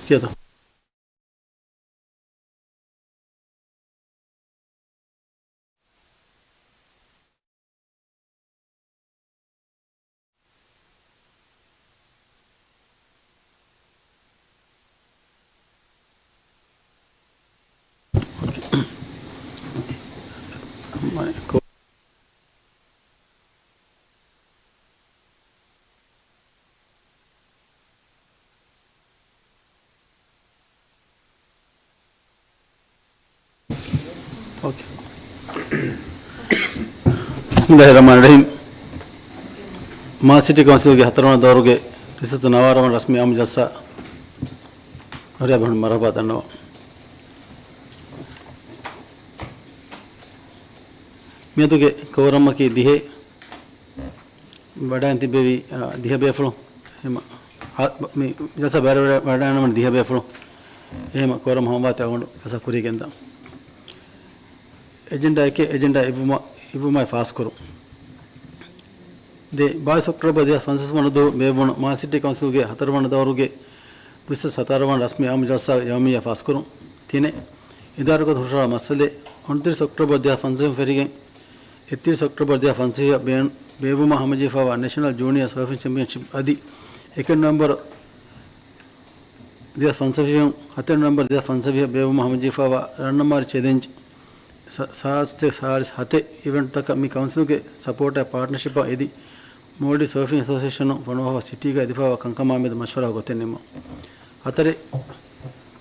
क्या था ओके बिस्मिल्लाहिर्रहमानिर्रहीम मा सिटी कौंसिल के 17वां दौर के रिसत नवारम रस्मी आम जलसा और अब मरहबा दन्नो मैं तो के कवरम की दिहे बड़ा इंतबेवी दिहे बेफलो मैं जलसा बारे बड़ा नमन दिहे बेफलो ये म कवरम हम बात आउंड कैसा कुरी के अंदर एजेंडा इवुमा फास्ट करो दे 22 अक्टूबर 2015 बेवण मा सिटी कौंसिल के 17वां दौर के 17वां रस्मी आम जलसा यौमिया फास्ट करो तीने इदारे को थोड़ा मसले 29 अक्टूबर 2015 फेरिगे 31 अक्टूबर 2015 बेवुमा हमजीफा नेशनल जूनियर सर्फिंग चैंपियनशिप अदी 1 नवंबर 2015 10 नवंबर 2015 बेवुमा हमजीफा रनमार चैलेंज सात से साढ़े हते इवेंट तक मी काउंसिल के सपोर्ट है पार्टनरशिप यदि मोडी सर्फिंग एसोसिएशन फनवा सिटी का दिफा कंकमा में मशवरा होते निम अतरे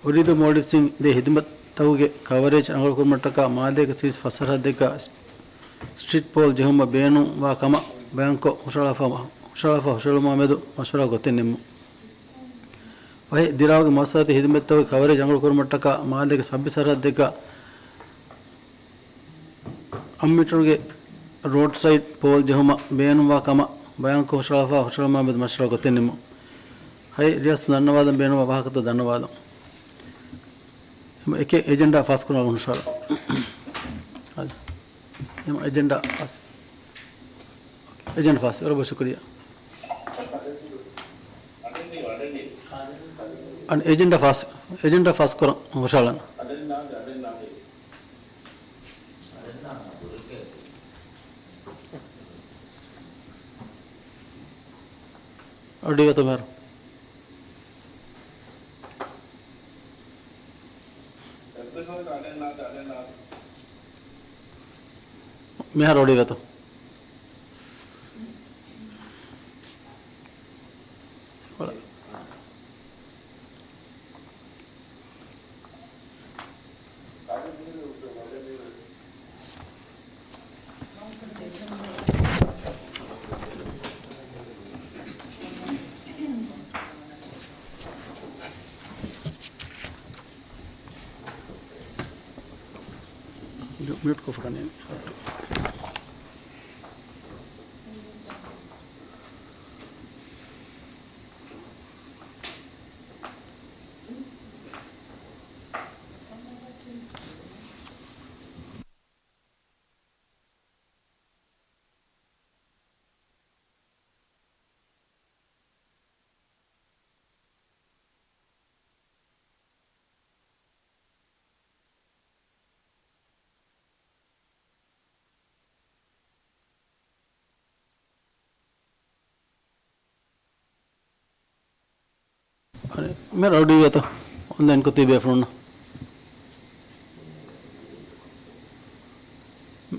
उरीदु मोडी सिंह दे हिदमत तवगे कवरेज अंगल मटका मादे का सीरीज फसर हदे का स्ट्रीट पोल जहम बेनु व कमा बैंको हुशलमा में मशवरा होते निम वही दिराव के मसरत हिदमत तवगे कवरेज अंगल मटका मादे का सभी सरहदे का अम्मीटर के रोड साइड पोल जहमा बेन व कमा बैंक हुशलमा में मशरा गोते निम हाई रियास धन्यवाद बेन वाहक तो धन्यवाद एक एजेंडा फास्ट करो अनुसार एजेंडा फास्ट और बहुत शुक्रिया एजेंडा फास्ट करो हुशालन और डिगा तो मेरा मैं रोडिगा तो म्यूट को फटाने मैं रोडी गया तो ऑनलाइन को तीबे फोन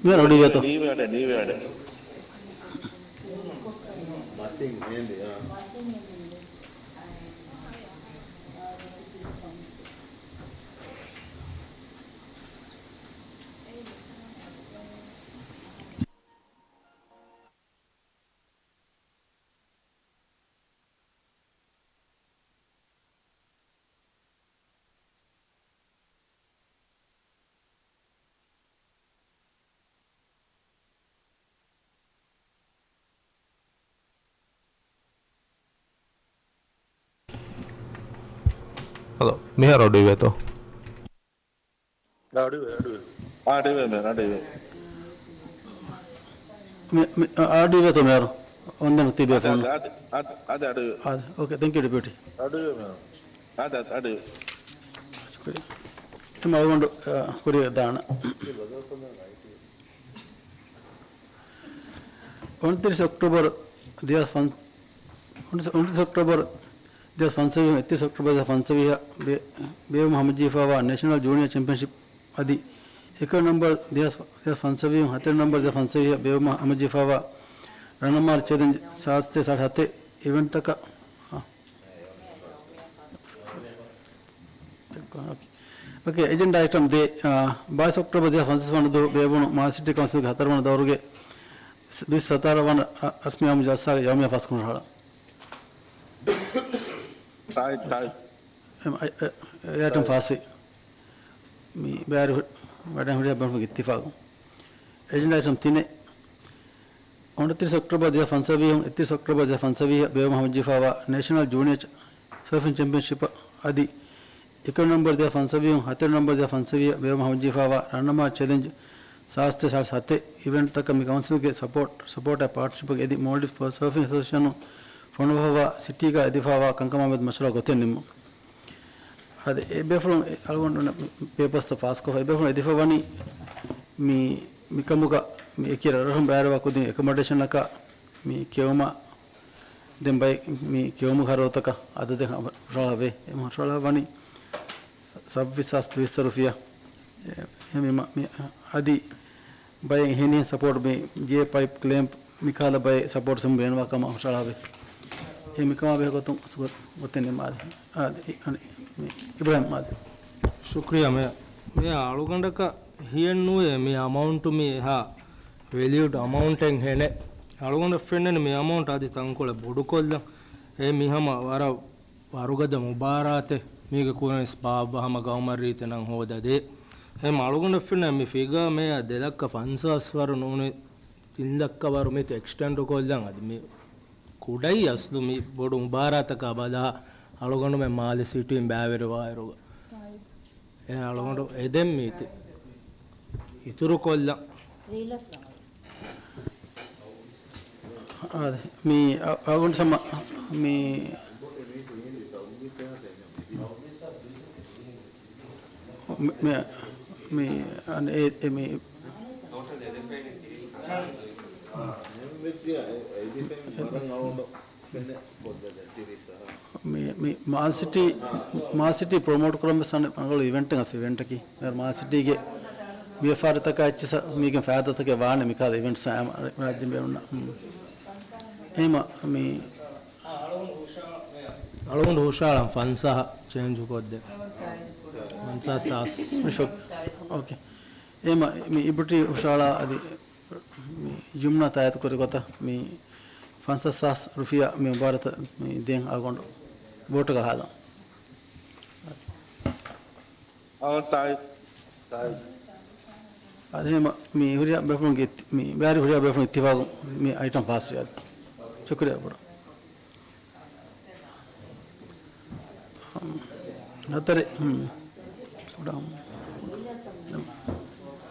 मैं रोडी गया तो हेलो मैं रोडी गया तो RDV to Mero on the Tibia phone. Okay, thank you, Deputy. I want to Korea Dana. On 3 October, there fun. On 3 October, there's Fansavi, 3 October, the Fansavia, Bev Muhammad National Junior Championship. Adi, Echo number, there's Fansavi, Hatter number, the Fansavia, Bev Muhammad Ranamar Chedin, Saste Satate, event Taka. Okay, agenda item the by October, the Fancy one of the ChaaluMale'City Council, Hatarman Dorge, this Satara one Asmiam Jasa, Yamia Faskunhala. Item Fasi. Me, Madam Gittifago. Agenda item Tine. On 3 October, the Fansavi, 3 October, the Fansavi, Bev Muhammad National Junior Surfing Championship Adi. Echo number, the Fansavi, Hatter number, the Fansavi, Bev Muhammad Ranama Challenge, Saste Sate, event Takami Council get support a partnership with the Maldives for Surfing Association, Fonova, Sitiga, Edifawa, Kankama with Mashra Gotenim. From I want papers to pass off. From Edifavani, me Mikamuka, me Akira Barava could accommodation Naka, me Kioma, then by me Kiomu Harotaka, other than Rave, Motralavani, Subvisas to Sorofia, Adi by Henny support me, J pipe clamp, Mikala by support some Benwakama, Shalave. Mikama got what in the Ibrahim Mad. Shukriya me alugandaka hiyennuwe me amount me ha valued amount en hene aluganda friend me amount adi tankole bodukolla e mihama wara warugada mubarate mege kunes baba hama gawmarite nan hodade e aluganda friend me figa me delakka fansas waru nune tindakka waru me extend kollan adi me kudai aslu me bodu mubarataka bada aluganda me ChaaluMale'City in Baveru Iroga. Aluganda Edem meet Iturukolla. Me, I want some me. Me and me. ChaaluMale'City promote Kram event as event ki ChaaluMale'City ge BFR taka chisa me can father take one mika event sam rajim ema me aluganda hushala fansa change kodde fansa sas okay ema me ibuti hushala adi me jumna tayat kore kota me Fansa Sas Rufia me Bharata me den agondo vote ka hada ade me huriya befon get me bari huriya befon ittifago me item pass yad shukriya bro natare sudam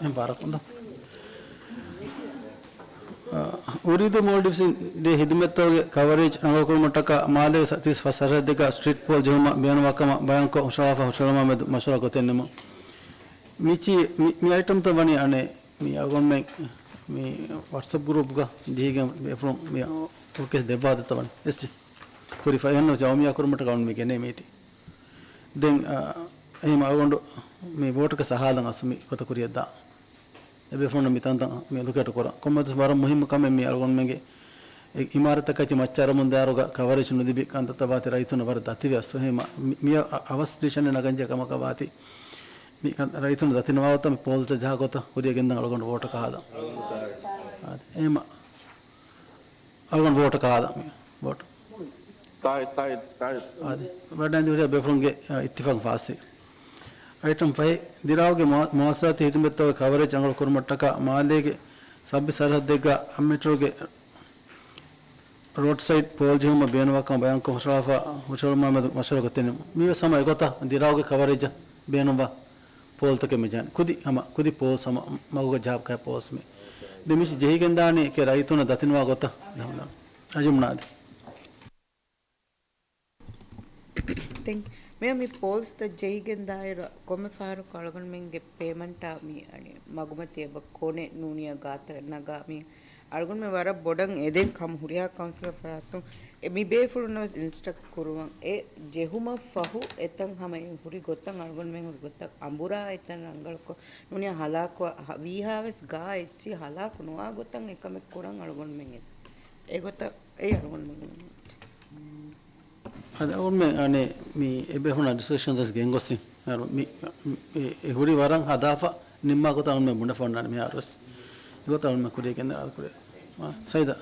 em barakonda Uridu Maldives de Hidimeto coverage Angokumataka Male Satis Fasaradeka Street Pole Juma Bianwakama Banko Sharafa Sharama med Masharakotenemo Michi mi item to money ane me agon make me WhatsApp group ga digam from me okay deba the one yes 45 no Jamia Kurmata account me kene meti then I'm agon me vote ka sahalan asmi kota kuriyada ebe phone mitanta me lukata kora kommatus bara muhim kame me agon menge imarata kachi machara munde aroga coverage nudibi kantata bati raituna bar dati vyaso hema mi awas station na ganja kamaka bati mi kan raituna dati nawata me post jaha gota kuriya genda agon vote ka hada ema agon vote ka hada me vote tai ade badandi ure be phone ge ittifaq fasi item 5 dirawge muasat hidumetto coverage angal kurmattaka malege sabbi sarhaddega ammetroge roadside pole juma benwaka banko husrafa hushal mamed mashara goten mi sama egota dirawge coverage benwa पोल तक में जान खुदी पोल सम मगुग जाब का पोस में दिमिश जही गंदाने के राइतों ने दतिनवा गोता अजुमनाद think me polls the jaygen daira komme faru kalgon menge payment mi ani magumati ba kone nunia gata naga mi algon me wara bodan eden kam huriya counselor paratum mi be fulna instruct kuruwan e jehuma fahu etan hama huri gotan algon men huri gotan ambura etan angalko nunia halako vi haves ga echi halako noa gotan ekame kuran algon men e gota e algon men ada umme ane mi ebe hona discussion das gengosi mi huri warang hadafa nimma gota umme bunda fonna me aros gota umme kure kenda kure saida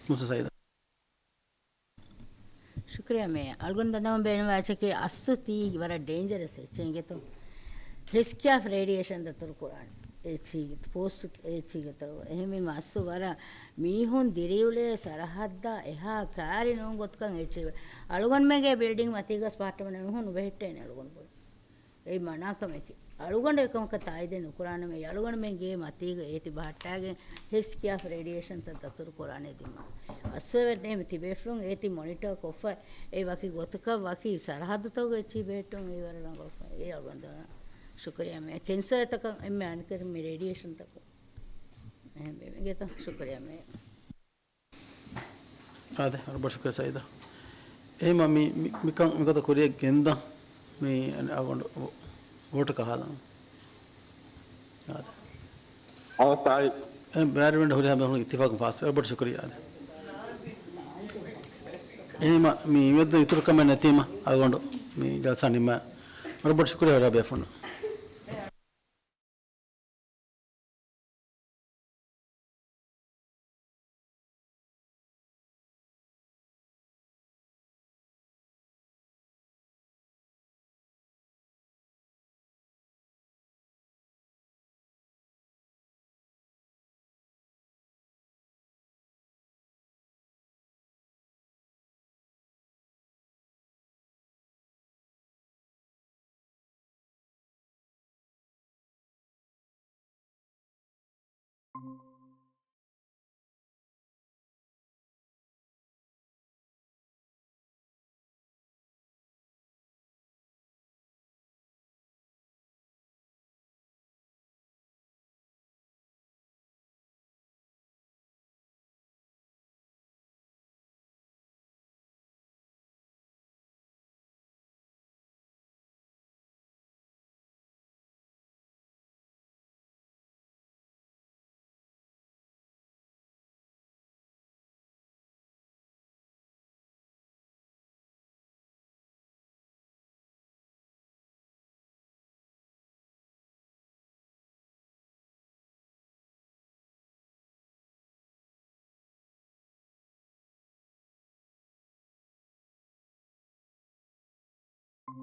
musa saida शुक्रिया मैं अलगुन दंदम Ben वाचे के अस्सुती वरा dangerous है चेंगे तो risk of radiation the तुर कुरान ए चीज post ए चीज तो एहमी मासु वरा मीहुन दिरिउले सरहद्द एहा कारी नो गोतकन ए चीज अलगुन में गे बिल्डिंग मतीगस पार्टमेंट हुन वेट्टे ने अलगुन बोल ए मना कमे की अलगुन एकम का तायदे नु कुरान में अलगुन में गे मतीग एति बाटागे रिस्क ऑफ रेडिएशन द तुर कुरान दिमा अस्वे ने मती बेफ्लुंग एति मॉनिटर कोफ ए वाकी गोतक वाकी सरहद्द तो गे ची बेटो ए वरा गोफ ए अलगुन शुक्रिया मैं कैंसर तक मैं अनकर में रेडिएशन तक मैं तो शुक्रिया मैं आदे और बस कर साइदा ए मम्मी मिका तो कोरिया गेंदा मैं अगोंड वोट कहा था आदे और साई बैरवेंड हो रहा है इत्तेफाक फास और बस शुक्रिया आदे ए मी ये तो इतर कमेंट नहीं थी अगोंड मैं जलसा नहीं मैं और बस शुक्रिया हो रहा है बेफोन